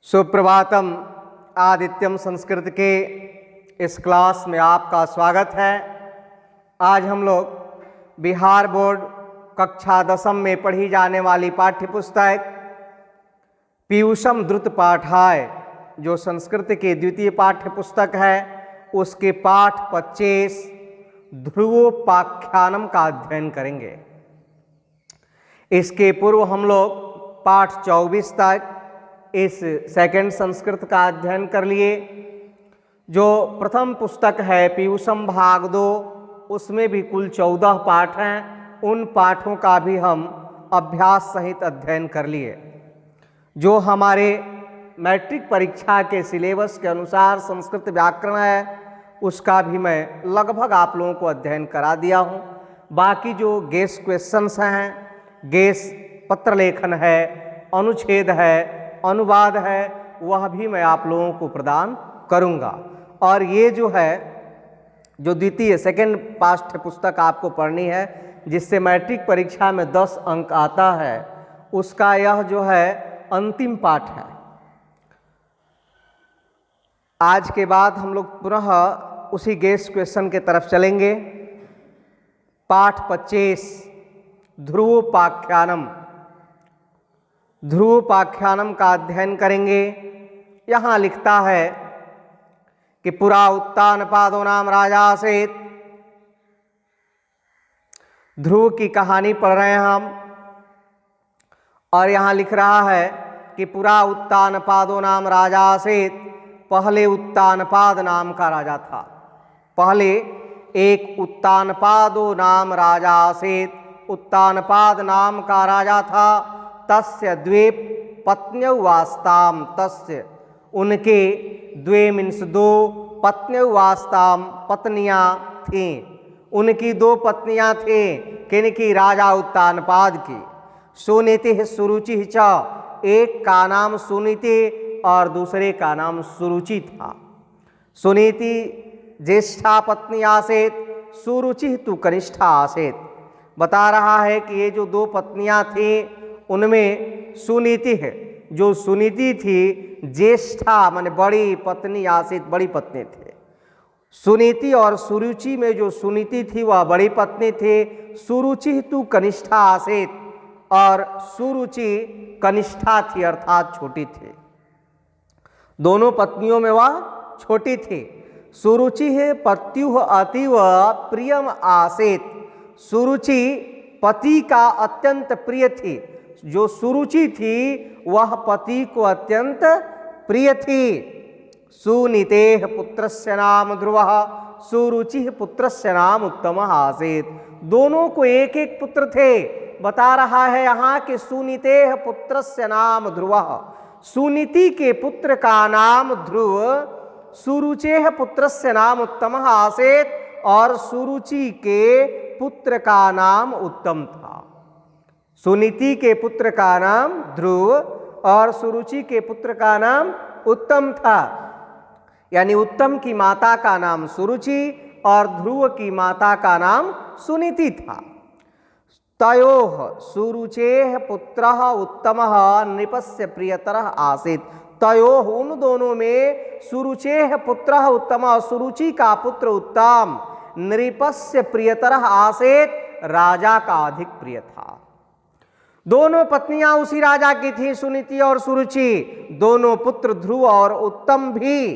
सुप्रभातम। आदित्यम संस्कृत के इस क्लास में आपका स्वागत है। आज हम लोग बिहार बोर्ड कक्षा 10वीं में पढ़ी जाने वाली पाठ्य पुस्तक पीयूषम द्रुत पाठाय जो संस्कृत की द्वितीय पाठ्य पुस्तक है उसके पाठ 25 ध्रुवोपाख्यानम का अध्ययन करेंगे। इसके पूर्व हम लोग पाठ 24 तक इस सेकंड संस्कृत का अध्ययन कर लिए। जो प्रथम पुस्तक है पीयूषम भाग 2 उसमें भी कुल 14 पाठ हैं। उन पाठों का भी हम अभ्यास सहित अध्ययन कर लिए। जो हमारे मैट्रिक परीक्षा के सिलेबस के अनुसार संस्कृत व्याकरण है उसका भी मैं लगभग आप लोगों को अध्ययन करा दिया हूँ। बाकी जो गेस क्वेश्चंस हैं, गेस पत्र लेखन है, अनुच्छेद है, अनुवाद है, वह भी मैं आप लोगों को प्रदान करूंगा। और ये जो है जो द्वितीय सेकंड पाठ्य पुस्तक आपको पढ़नी है जिससे मैट्रिक परीक्षा में 10 अंक आता है उसका यह जो है अंतिम पाठ है। आज के बाद हम लोग पुनः उसी गेस क्वेश्चन के तरफ चलेंगे। पाठ 25 ध्रुवोपाख्यानम। ध्रुवोपाख्यानम का अध्ययन करेंगे। यहाँ लिखता है कि पुरा उत्तानपादो नाम राजा आसीत्। ध्रुव की कहानी पढ़ रहे हैं हम और यहाँ लिख रहा है कि पुरा उत्तानपादो नाम राजा आसीत्। पहले उत्तानपाद नाम का राजा था। पहले एक उत्तानपादो नाम राजा आसीत्। उत्तानपाद नाम का राजा था। तस्य द्वे पत्न्यौ वास्ताम। तस्य उनके द्वे मीन्स 2 पत्न्यौ वास्ताम पत्नियां थीं। उनकी 2 पत्नियां थीं। किनकी? राजा उत्तानपाद की। सुनीति सुरुचि च। एक का नाम सुनीति और दूसरे का नाम सुरुचि था। सुनीति ज्येष्ठा पत्नी आसीत्, सुरुचि तु कनिष्ठा आसीत्। बता रहा है कि ये जो 2 पत्नियां थीं उनमें सुनीति है, जो सुनीति थी ज्येष्ठा माने बड़ी पत्नी आसीत्, बड़ी पत्नी थे। सुनीति और सुरुचि में जो सुनीति थी वह बड़ी पत्नी थी। सुरुचि तु कनिष्ठा आसीत् और सुरुचि कनिष्ठा थी अर्थात छोटी थी। दोनों पत्नियों में वह छोटी थी। सुरुचि है पत्युः अतीव प्रियम आसीत्। सुरुचि पति का अत्यंत प्रिय थी। जो सुरुचि थी वह पति को अत्यंत प्रिय थी। सुनीतेः पुत्रस्य नाम ध्रुवः, सुरुचिः पुत्रस्य नाम उत्तमः आसीत्। दोनों को एक एक पुत्र थे। बता रहा है यहाँ कि सुनीतेः पुत्रस्य नाम ध्रुवः। सुनीति के पुत्र का नाम ध्रुव, सुरुचेः पुत्रस्य नाम उत्तमः आसीत् और सुरुचि के पुत्र का नाम उत्तम था। सुनीति के पुत्र का नाम ध्रुव और सुरुचि के पुत्र का नाम उत्तम था। यानी उत्तम की माता का नाम सुरुचि और ध्रुव की माता का नाम सुनीति था। तयोः सुरुचेः पुत्रः उत्तमः नृपस्य प्रियतरः आसीत्। तयोः उन दोनों में सुरुचेः पुत्रः उत्तमः, सुरुचि का पुत्र उत्तम, नृपस्य प्रियतरः आसीत्, राजा का अधिक प्रिय था। दोनों पत्नियां उसी राजा की थी, सुनीति और सुरुचि। दोनों पुत्र ध्रुव और उत्तम भी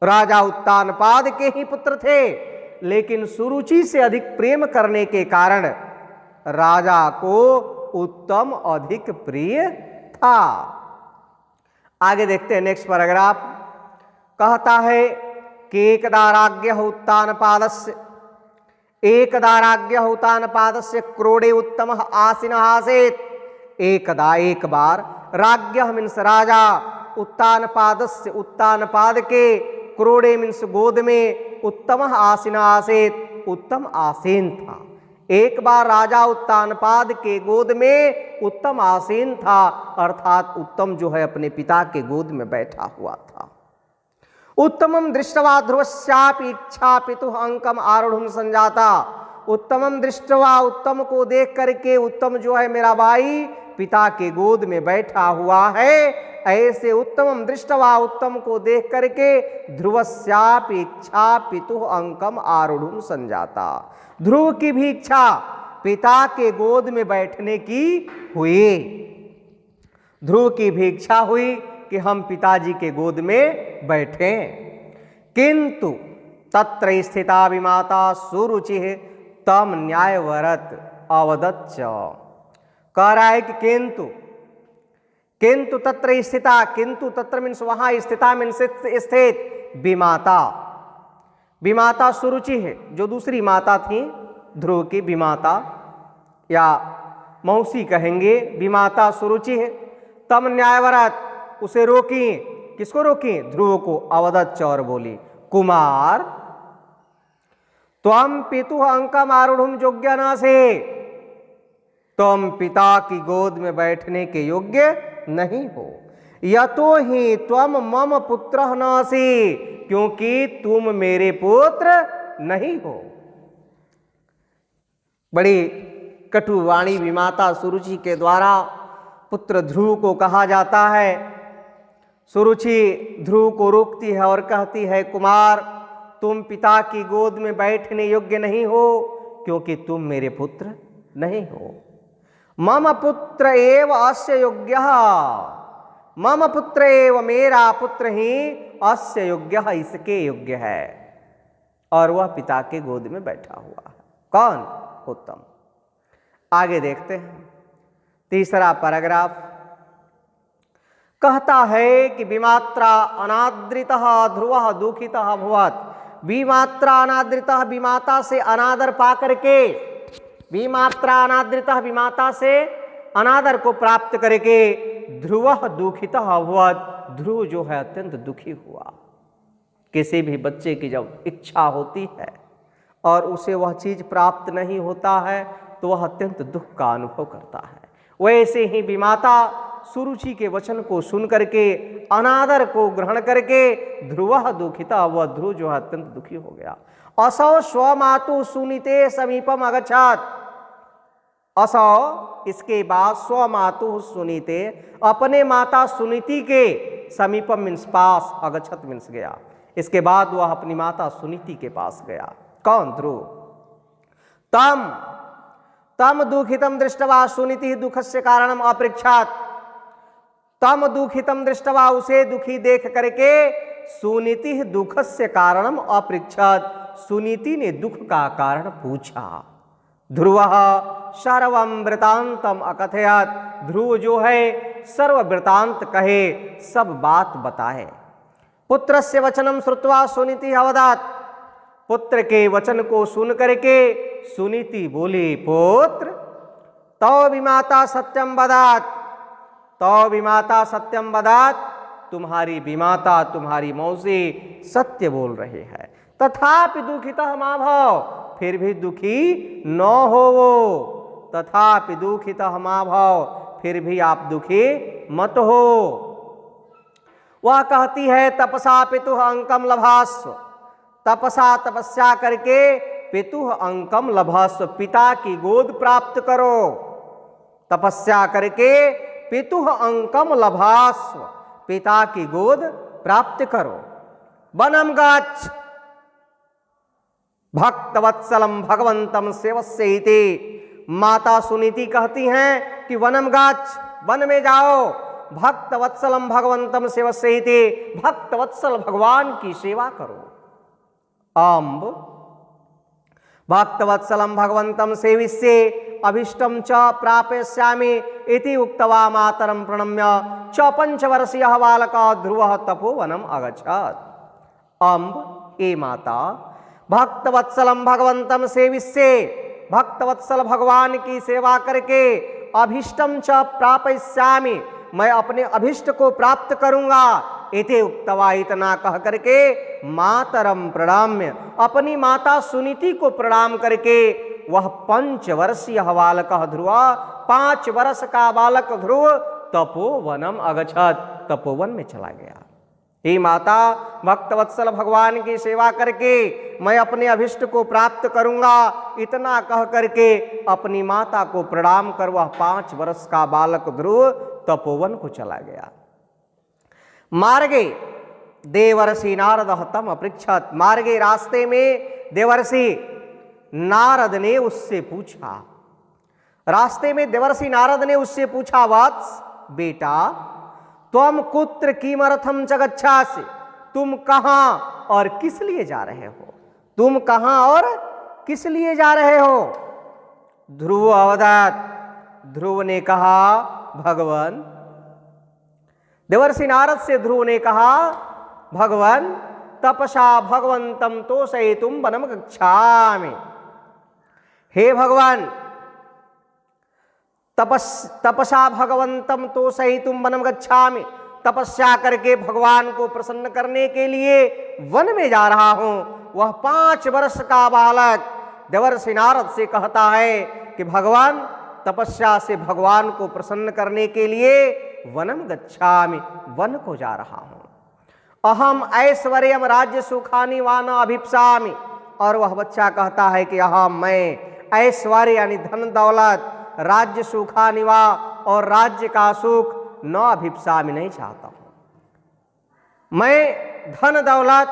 राजा उत्तानपाद के ही पुत्र थे, लेकिन सुरुचि से अधिक प्रेम करने के कारण राजा को उत्तम अधिक प्रिय था। आगे देखते हैं नेक्स्ट पैराग्राफ। कहता है कि एकदा राज्ञः उत्तानपादस्य, एकदा राज्ञः उत्तानपादस्य क्रोडे उत्तमः आसीनः आसीत्। एकदा एक बार, राज्ञः मीन्स राजा, उत्तानपादस्य उत्तानपाद के, क्रोडे मीन्स गोद में, उत्तमः आसीनः आसीत् उत्तम आसीन था। एक बार राजा उत्तानपाद के गोद में उत्तम आसीन था अर्थात उत्तम जो है अपने पिता के गोद में बैठा हुआ था। उत्तमम दृष्टवा ध्रुवस्यापि इच्छा पितुः अंकम आरूढ़ संजाता। उत्तमम दृष्टवा, उत्तम को देख करके उत्तम जो है मेरा भाई पिता के गोद में बैठा हुआ है। ऐसे उत्तमम दृष्टवा, उत्तम को देख करके ध्रुवस्यापि इच्छा पितुः अंकम आरूढ़ संजाता। ध्रुव की भी इच्छा पिता के गोद में बैठने की हुई। ध्रुव की भी इच्छा हुई कि हम पिताजी के गोद में बैठें। किंतु तत्र स्थिता विमाता सुरुचि तम न्यायवरत अवदच्च। कह रहा है कि किंतु तत्र स्थिता, किंतु तत्र मीन्स वहां, स्थिता मीन्स स्थित, विमाता, विमाता सुरुचि है, जो दूसरी माता थी ध्रुव की, विमाता या मौसी कहेंगे, विमाता सुरुचि है। तम न्यायवरत, उसे रोकी। किसको रोकी? ध्रुव को। अवदच्च, और बोली, कुमार त्वम पितुः अंकम आरूढ़ योग्य न से, तुम पिता की गोद में बैठने के योग्य नहीं हो। यतो ही त्वम मम पुत्र न से, क्योंकि तुम मेरे पुत्र नहीं हो। बड़ी कटुवाणी विमाता सुरुचि के द्वारा पुत्र ध्रुव को कहा जाता है। सुरुचि ध्रुव को रोकती है और कहती है, कुमार तुम पिता की गोद में बैठने योग्य नहीं हो, क्योंकि तुम मेरे पुत्र नहीं हो। मम पुत्र एव अस्य योग्यः, मम पुत्र एव, मेरा पुत्र ही अस्य योग्यः, इसके योग्य है, और वह पिता के गोद में बैठा हुआ है। कौन? उत्तम। आगे देखते हैं, तीसरा पैराग्राफ कहता है कि विमात्रा अनादृतः ध्रुवः दुखितः अभवत्। विमात्रा अनादृतः, विमाता से अनादर पाकर के, विमात्रा अनादृतः, विमाता से अनादर को प्राप्त करके ध्रुवः दुखितः अभवत्। ध्रुव जो है अत्यंत दुखी हुआ। किसी भी बच्चे की जब इच्छा होती है और उसे वह चीज प्राप्त नहीं होता है तो वह अत्यंत दुख का अनुभव करता है। वैसे ही विमाता सुरुचि के वचन को सुन करके, अनादर को ग्रहण करके ध्रुवः दुखिता, वह ध्रुव जो है अत्यंत दुखी हो गया। असौ स्वमातु सुनीते समीपम अगच्छत्। असौ, इसके बाद स्वमातु सुनीते, अपने माता सुनीति के समीपम मीन्स पास, अगच्छत् मीन्स गया। इसके बाद वह अपनी माता सुनीति के पास गया। कौन? ध्रुव। तम दुखितम दृष्टवा सुनीति दुखस्य कारणम अपृच्छात्। तम दुखितम दृष्टवा, उसे दुखी देख करके सुनीति दुखस्य कारणम अपृच्छात्। सुनीति ने दुख का कारण पूछा। ध्रुवः सर्वं वृतांतम अकथयत्। ध्रुव जो है सर्व वृतांत कहे, सब बात बताए। पुत्रस्य वचनम श्रुत्वा सुनीति अवदत्। पुत्र के वचन को सुन करके सुनीति बोली, पुत्र तौ विमाता सत्यम वदत्, तौ विमाता सत्यम वदत्। तुम्हारी विमाता, तुम्हारी मौसी सत्य बोल रही है। तथापि दुखितः मा भव, फिर भी दुखी न होवो। तथापि दुखितः मा भव, फिर भी आप दुखी मत हो। वह कहती है, तपसा पितुः अंकम लभास्व। तपसा, तपस्या करके, पितुः अंकम लभास्व, पिता की गोद प्राप्त करो। तपस्या करके पितुः अंकम लभास्व, पिता की गोद प्राप्त करो। वनम गच्छ भक्तवत्सलम भगवंतम सेवस्येति। माता सुनीति कहती हैं कि वनम गच्छ, वन में जाओ, भक्तवत्सलम भगवंतम सेवस्येति, भक्तवत्सल भगवान की सेवा करो। अम्ब भक्तवत्सलम भगवंतम सेविष्ये अभिष्टम च प्रापयिष्यामि इति उक्त्वा मातरं प्रणम्य च 5 वर्षीयः बालकः ध्रुवः तपोवनम अगच्छत्। अम्ब, ए माता, भक्तवत्सलम भगवंतम सेविष्ये, भक्तवत्सल भगवान की सेवा करके, अभिष्टम च प्रापयिष्यामि, मैं अपने अभिष्ट को प्राप्त करूंगा। इति उक्त्वा, इतना कह करके मातरम प्रणाम्य, अपनी माता सुनीति को प्रणाम करके वह 5 वर्षीय बालकः ध्रुव, 5 वर्ष का बालक ध्रुव तपोवनम अगच्छत्, तपोवन में चला गया। हे माता, भक्तवत्सल भगवान की सेवा करके मैं अपने अभिष्ट को प्राप्त करूंगा। इतना कह करके अपनी माता को प्रणाम कर वह 5 वर्ष का बालक ध्रुव तपोवन को चला गया। मार्गे देवर्षि नारद तम अपृच्छत। मार्गे रास्ते में देवर्षि नारद ने उससे पूछा, रास्ते में देवर्षि नारद ने उससे पूछा, वत्स बेटा, त्वम कुत्र किमर्थम च गच्छासि, तुम कहां और किस लिए जा रहे हो? तुम कहां और किस लिए जा रहे हो? ध्रुव अवदत्। ध्रुव ने कहा, भगवान। देवर्षि नारद से ध्रुव ने कहा, भगवान, तपसा भगवंतम तोषयितुम वनम गच्छामि। हे भगवान, तपसा भगवंतम तोषयितुम वनम गच्छामि। तपस्या करके भगवान को प्रसन्न करने के लिए वन में जा रहा हूं। वह 5 वर्ष का बालक देवर्षि नारद से कहता है कि भगवान, तपस्या से भगवान को प्रसन्न करने के लिए वनम गच्छामि, वन को जा रहा हूं। अहम ऐश्वर्यम राज्य सुखानि वा न अभिप्सामि। और वह बच्चा कहता है कि मैं ऐश्वर्य यानी धन दौलत, राज्य सुखानि वा और राज्य का सुख न अभिप्सामि नहीं चाहता हूं। मैं धन दौलत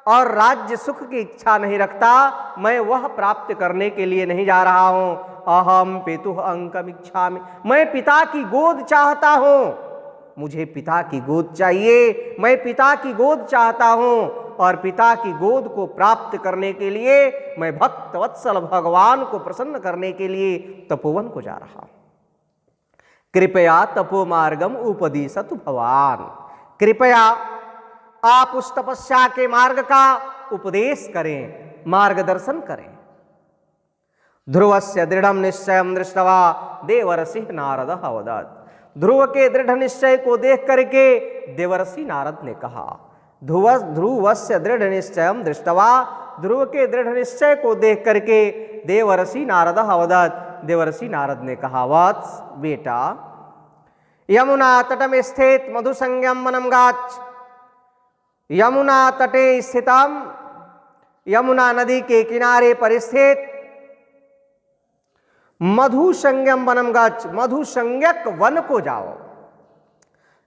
और राज्य सुख की इच्छा नहीं रखता, मैं वह प्राप्त करने के लिए नहीं जा रहा हूं। अहम पितुः अंकम इच्छामि। मैं पिता की गोद चाहता हूं, मुझे पिता की गोद चाहिए, मैं पिता की गोद चाहता हूं। और पिता की गोद को प्राप्त करने के लिए मैं भक्तवत्सल भगवान को प्रसन्न करने के लिए तपोवन को जा रहा हूं। कृपया तपो मार्गम उपदिशतु भवान। कृपया आप उस तपस्या के मार्ग का उपदेश करें, मार्गदर्शन करें। ध्रुवस्य दृढ़ निश्चय दृष्टवा देवर्षि नारद अवदत्। ध्रुव के दृढ़ निश्चय को देख करके देवर्षि नारद ने कहा, ध्रुवस्य दृढ़ निश्चय दृष्टवा। ध्रुव के दृढ़ निश्चय को देख करके देवर्षि नारद अवदत्। देवर्षि नारद ने कहा, वत्स बेटा, यमुना तटम स्थित मधुसंज्ञम वनम गाच्छ। यमुना तटे स्थितम, यमुना नदी के किनारे पर स्थित मधुसंज्ञम वनम गाच्छ, मधुसंज्ञक वन को जाओ।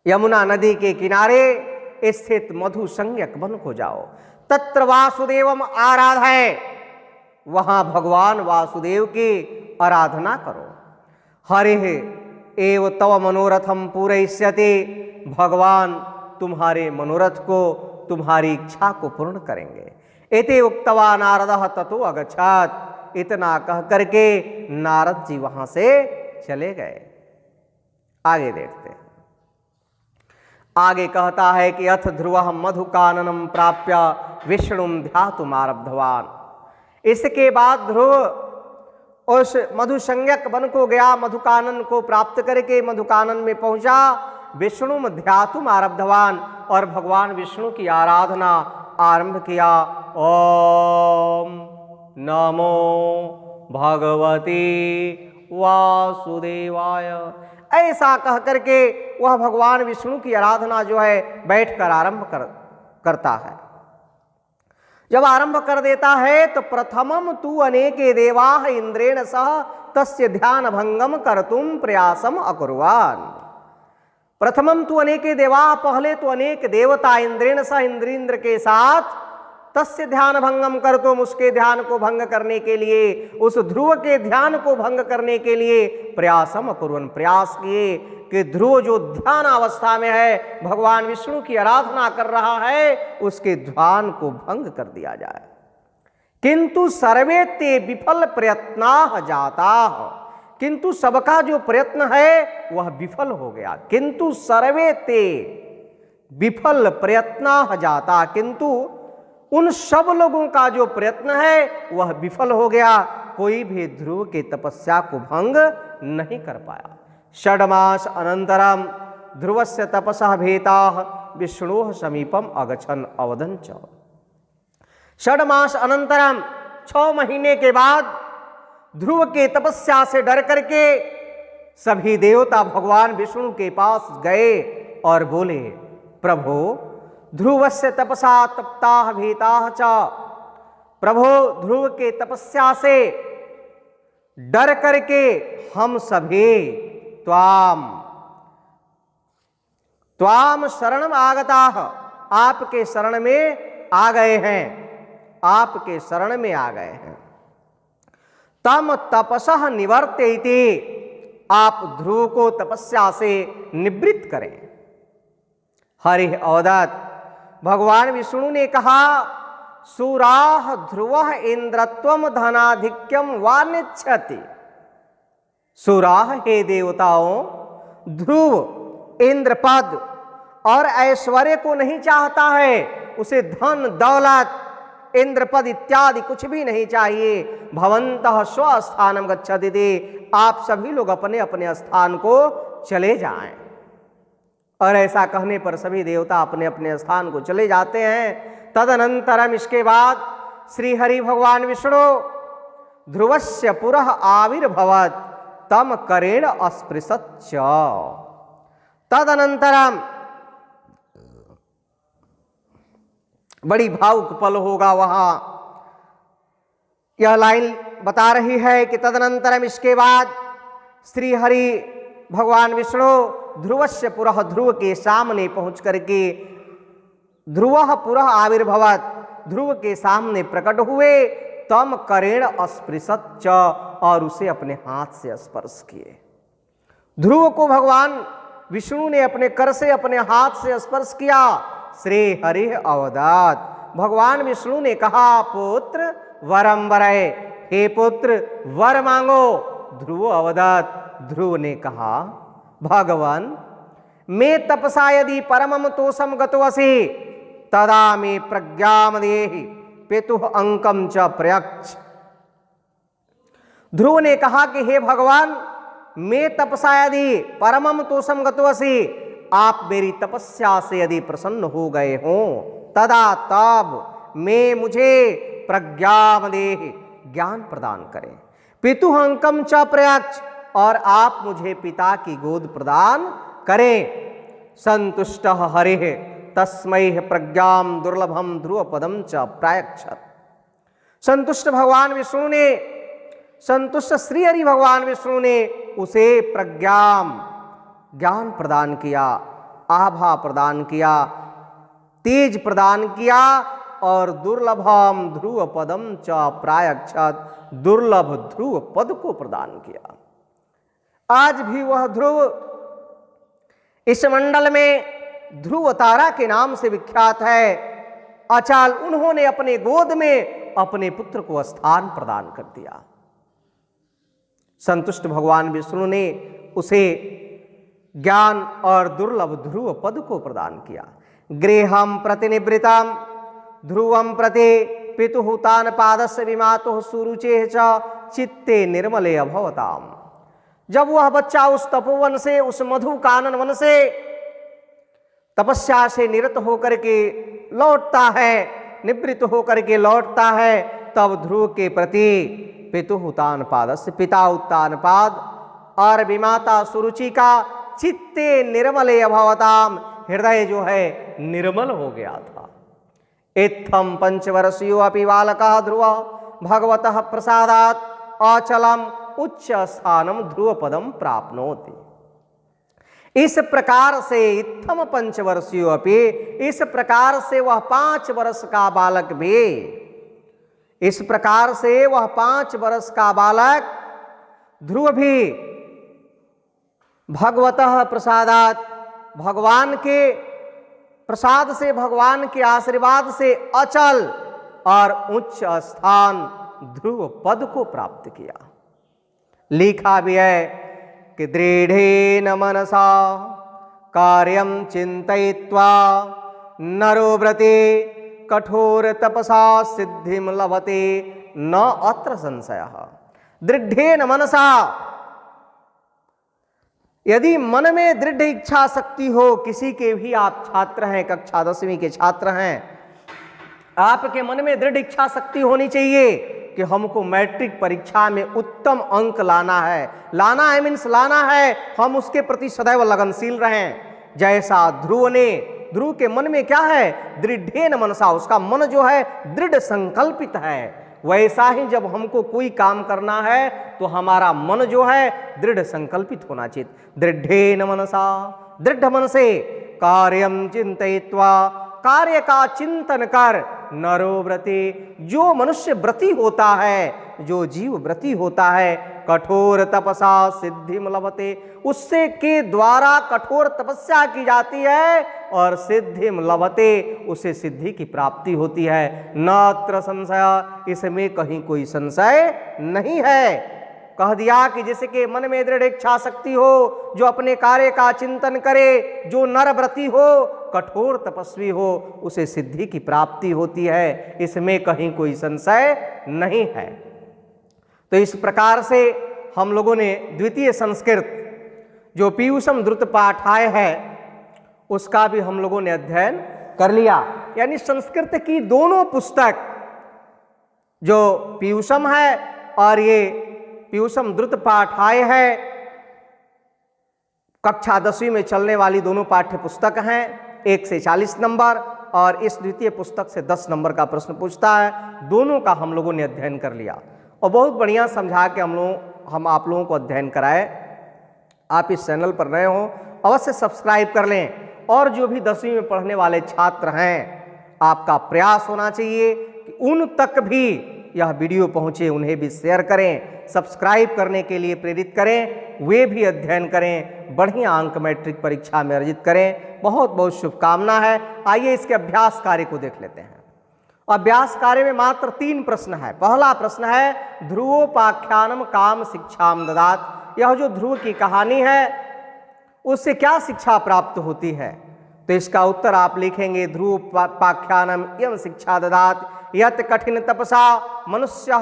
यमुना नदी के किनारे स्थित मधुसंज्ञक वन को जाओ। तत्र वासुदेवम आराधय। वहां भगवान वासुदेव की आराधना करो। हरे एव तव मनोरथम पूरयिष्यति। भगवान तुम्हारे मनोरथ को, तुम्हारी इच्छा को पूर्ण करेंगे। एते उक्तवा नारदः ततो अगच्छत्। इतना कह करके नारद जी वहां से चले गए। आगे देखते हैं। आगे कहता है कि अथ ध्रुवः मधुकाननम प्राप्य विष्णुम ध्यातुमारब्धवान। इसके बाद ध्रुव उस मधुसंज्ञक वन को गया, मधुकानन को प्राप्त करके मधुकानन में पहुंचा। विष्णुम ध्यातुम आरब्धवान, और भगवान विष्णु की आराधना आरंभ किया। ओम नमो भगवते वासुदेवाय। ऐसा कह करके वह भगवान विष्णु की आराधना जो है बैठकर आरंभ करता है। जब आरंभ कर देता है तो प्रथमम तू अनेके देवाः इंद्रेण सह तस्य ध्यान भंगम कर्तुम प्रयासम अकुर्वान्। प्रथमम तू अनेके देवाः, पहले तो अनेक देवता इंद्रेण सह, इंद्र के साथ, तस्य ध्यान भंगम कर, तुम उसके ध्यान को भंग करने के लिए, उस ध्रुव के ध्यान को भंग करने के लिए प्रयासम अकुर्वन्, प्रयास किए कि ध्रुव जो ध्यान अवस्था में है, भगवान विष्णु की आराधना कर रहा है, उसके ध्यान को भंग कर दिया जाए। किंतु सर्वे ते विफल प्रयत्नाः जाताः। किंतु सबका जो प्रयत्न है वह विफल हो गया। किंतु सर्वे ते विफल प्रयत्नाः जाता, किंतु उन सब लोगों का जो प्रयत्न है वह विफल हो गया। कोई भी ध्रुव के तपस्या को भंग नहीं कर पाया। षड्मास अनंतरम ध्रुवस्य तपसः भेताः विष्णोः समीपम अगछन् अवदन् च। षड्मास अनंतरम 6 महीने के बाद ध्रुव के तपस्या से डर करके सभी देवता भगवान विष्णु के पास गए और बोले, प्रभु ध्रुवस्य तपसा तप्ताः भीताः च। प्रभो ध्रुव के तपस्या से डर करके हम सभी त्वाम त्वाम शरणम आगताः, आपके शरण में आ गए हैं, आपके शरण में आ गए हैं। तम तपसः निवर्तयति, आप ध्रुव को तपस्या से निवृत्त करें। हरि अवदत्, भगवान विष्णु ने कहा सुराह ध्रुवः इंद्रत्वम धनाधिक्यम वा निच्छति। सुराह, हे देवताओं, ध्रुव इंद्रपद और ऐश्वर्य को नहीं चाहता है, उसे धन दौलत इंद्रपद इत्यादि कुछ भी नहीं चाहिए। भवन्तः स्वस्थानम गच्छति ते, आप सभी लोग अपने अपने स्थान को चले जाएं। और ऐसा कहने पर सभी देवता अपने अपने स्थान को चले जाते हैं। तदनंतरम, इसके बाद श्री हरि भगवान विष्णु ध्रुवस्य पुरः आविर्भवत् तम करेण अस्पृशत् च। तदनंतरम बड़ी भावुक पल होगा वहां। यह लाइन बता रही है कि तदनंतरम, इसके बाद श्री हरि भगवान विष्णु ध्रुवस्य पुरः, ध्रुव के सामने पहुंच करके, ध्रुवः पुरः आविर्भवत्, ध्रुव के सामने प्रकट हुए। तम करेण अस्पृशत् च, और उसे अपने हाथ से स्पर्श किए। ध्रुव को भगवान विष्णु ने अपने कर से, अपने हाथ से स्पर्श किया। श्री हरि अवदत्, भगवान विष्णु ने कहा पुत्र वरम वरय, हे पुत्र वर मांगो। ध्रुव अवदत्, ध्रुव ने कहा भगवान मैं तपसा यदि परमम तोषम गतोऽसि तदा मे प्रज्ञाम देहि पितुः अंकम च प्रयच्छ। ध्रुव ने कहा कि हे भगवान, मैं तपसा यदि परमम तोषम गतोऽसि, आप मेरी तपस्या से यदि प्रसन्न हो गए हो, तदा तब मैं मुझे प्रज्ञाम देहि, ज्ञान प्रदान करें। पितुः अंकम च प्रयच्छ, और आप मुझे पिता की गोद प्रदान करें। संतुष्टः हरिः तस्मै प्रज्ञाम दुर्लभम ध्रुव पदम च प्रायच्छत्। संतुष्ट भगवान विष्णु ने, संतुष्ट श्री हरि भगवान विष्णु ने उसे प्रज्ञाम, ज्ञान प्रदान किया, आभा प्रदान किया, तेज प्रदान किया, और दुर्लभम ध्रुव पदम च प्रायच्छत्, दुर्लभ ध्रुव पद को प्रदान किया। आज भी वह ध्रुव इस मंडल में ध्रुव तारा के नाम से विख्यात है। अचाल उन्होंने अपने गोद में अपने पुत्र को स्थान प्रदान कर दिया। संतुष्ट भगवान विष्णु ने उसे ज्ञान और दुर्लभ ध्रुव पद को प्रदान किया। गृहम प्रतिनिवृतम ध्रुवम प्रति पितुः तान पादस्य विमातुः सुरुचेः च चित्ते निर्मले अभवताम। जब वह बच्चा उस तपोवन से, उस मधु कानन वन से तपस्या से निरत होकर के लौटता है, निवृत्त होकर के लौटता है, तब ध्रुव के प्रति पितुः उत्तान पादस्य, पिता उत्तान पाद और विमाता सुरुचि का चित्ते निर्मले अभवताम, हृदय जो है निर्मल हो गया था। इत्थम पंचवर्षीयो अपि बालकः ध्रुव भगवतः प्रसादात् अचलम उच्च स्थानम ध्रुव पदम प्राप्नोति। इस प्रकार से इत्थम पंचवर्षीयो अपि, इस प्रकार से वह 5 वर्ष का बालक भी, इस प्रकार से वह 5 वर्ष का बालक ध्रुव भी भगवतः प्रसादात्, भगवान के प्रसाद से, भगवान के आशीर्वाद से अचल और उच्च स्थान ध्रुव पद को प्राप्त किया। लिखा भी है कि दृढ़ेन मनसा कार्यम चिंतयित्वा नरो व्रते कठोर तपसा सिद्धिम लभते न अत्र संशयः। दृढ़ेन मनसा, यदि मन में दृढ़ इच्छा शक्ति हो, किसी के भी आप छात्र हैं, कक्षा 10वीं के छात्र हैं, आपके मन में दृढ़ इच्छा शक्ति होनी चाहिए कि हमको मैट्रिक परीक्षा में उत्तम अंक लाना है, लाना है मीन्स लाना है, हम उसके प्रति सदैव लगनशील रहें। जैसा ध्रुव ने ध्रुव के मन में क्या है? दृढ़ेन मनसा, उसका मन जो है दृढ़ संकल्पित है। वैसा ही जब हमको कोई काम करना है तो हमारा मन जो है दृढ़ संकल्पित होना चाहिए। दृढ़ेन मनसा, दृढ़ मन से कार्यम चिंतयित्वा, कार्य का चिंतन कर नरो व्रते, जो मनुष्य व्रती होता है, जो जीव व्रती होता है, कठोर तपसा सिद्धिम लभते, उससे के द्वारा कठोर तपस्या की जाती है और सिद्धिम लभते, उसे सिद्धि की प्राप्ति होती है। नात्र संशय, इसमें कहीं कोई संशय नहीं है। कह दिया कि जिसके मन में दृढ़ इच्छा शक्ति हो, जो अपने कार्य का चिंतन करे, जो नर व्रती हो, कठोर तपस्वी हो, उसे सिद्धि की प्राप्ति होती है। इसमें कहीं कोई संशय नहीं है। तो इस प्रकार से हम लोगों ने द्वितीय संस्कृत जो पीयूषम द्रुत पाठाय है उसका भी हम लोगों ने अध्ययन कर लिया। यानी संस्कृत की दोनों पुस्तक जो पीयूषम है और ये पीयूषम द्रुत पाठाय है, कक्षा 10वीं में चलने वाली दोनों पाठ्य पुस्तक हैं। 1 से 40 नंबर और इस द्वितीय पुस्तक से 10 नंबर का प्रश्न पूछता है। दोनों का हम लोगों ने अध्ययन कर लिया और बहुत बढ़िया समझा के हम आप लोगों को अध्ययन कराए। आप इस चैनल पर नए हो अवश्य सब्सक्राइब कर लें और जो भी 10वीं में पढ़ने वाले छात्र हैं, आपका प्रयास होना चाहिए कि उन तक भी यह वीडियो पहुंचे, उन्हें भी शेयर करें, सब्सक्राइब करने के लिए प्रेरित करें, वे भी अध्ययन करें, बढ़िया अंक मैट्रिक परीक्षा में अर्जित करें। बहुत बहुत शुभकामना है। आइए इसके अभ्यास कार्य को देख लेते हैं। अभ्यास कार्य में मात्र 3 प्रश्न है। पहला प्रश्न है ध्रुवोपाख्यानम काम शिक्षाम ददात, यह जो ध्रुव की कहानी है उससे क्या शिक्षा प्राप्त होती है? तो इसका उत्तर आप लिखेंगे ध्रुवोपाख्यानम यम शिक्षा ददात यत कठिन तपसा मनुष्य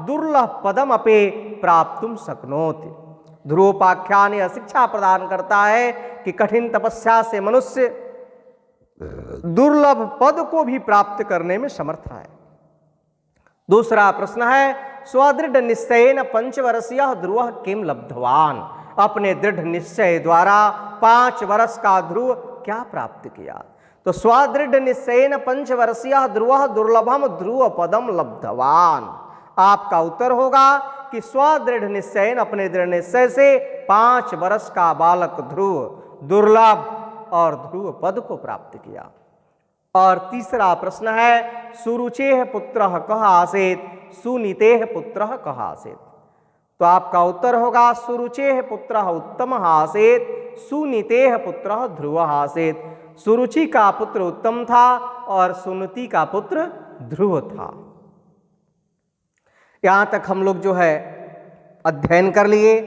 दुर्लभ पदम अपे प्राप्तुम शक्नोति। ध्रुवोपाख्यान यह शिक्षा प्रदान करता है कि कठिन तपस्या से मनुष्य दुर्लभ पद को भी प्राप्त करने में समर्थ है। दूसरा प्रश्न है स्वदृढ़ निश्चयेन पंचवर्षीय ध्रुव किम लब्धवान, अपने दृढ़ निश्चय द्वारा 5 वर्ष का ध्रुव क्या प्राप्त किया? तो स्वदृढ़ निश्चयेन पंचवर्षीय ध्रुव दुर्लभम ध्रुव पदम लब्धवान। आपका उत्तर होगा कि स्वदृढ़ निश्चयेन, अपने दृढ़ निश्चय से 5 वर्ष का बालक ध्रुव दुर्लभ और ध्रुव पद को प्राप्त किया। और तीसरा प्रश्न है सुरुचेह पुत्रः कः आसीत् सुनीतेः पुत्रः कः आसीत्। तो आपका उत्तर होगा सुरुचेह पुत्रः उत्तमः आसीत् सुनीतेः पुत्रः ध्रुवः आसीत्। सुरुचि का पुत्र उत्तम था और सुनीति का पुत्र ध्रुव था। यहां तक हम लोग जो है अध्ययन कर लिए।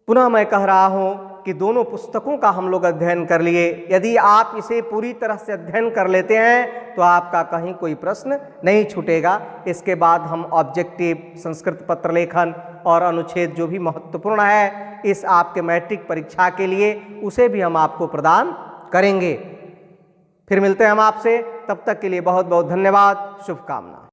पुनः मैं कह रहा हूं कि दोनों पुस्तकों का हम लोग अध्ययन कर लिए। यदि आप इसे पूरी तरह से अध्ययन कर लेते हैं तो आपका कहीं कोई प्रश्न नहीं छूटेगा। इसके बाद हम ऑब्जेक्टिव, संस्कृत पत्र लेखन और अनुच्छेद जो भी महत्वपूर्ण है इस आपके मैट्रिक परीक्षा के लिए, उसे भी हम आपको प्रदान करेंगे। फिर मिलते हैं हम आपसे, तब तक के लिए बहुत बहुत धन्यवाद, शुभकामना।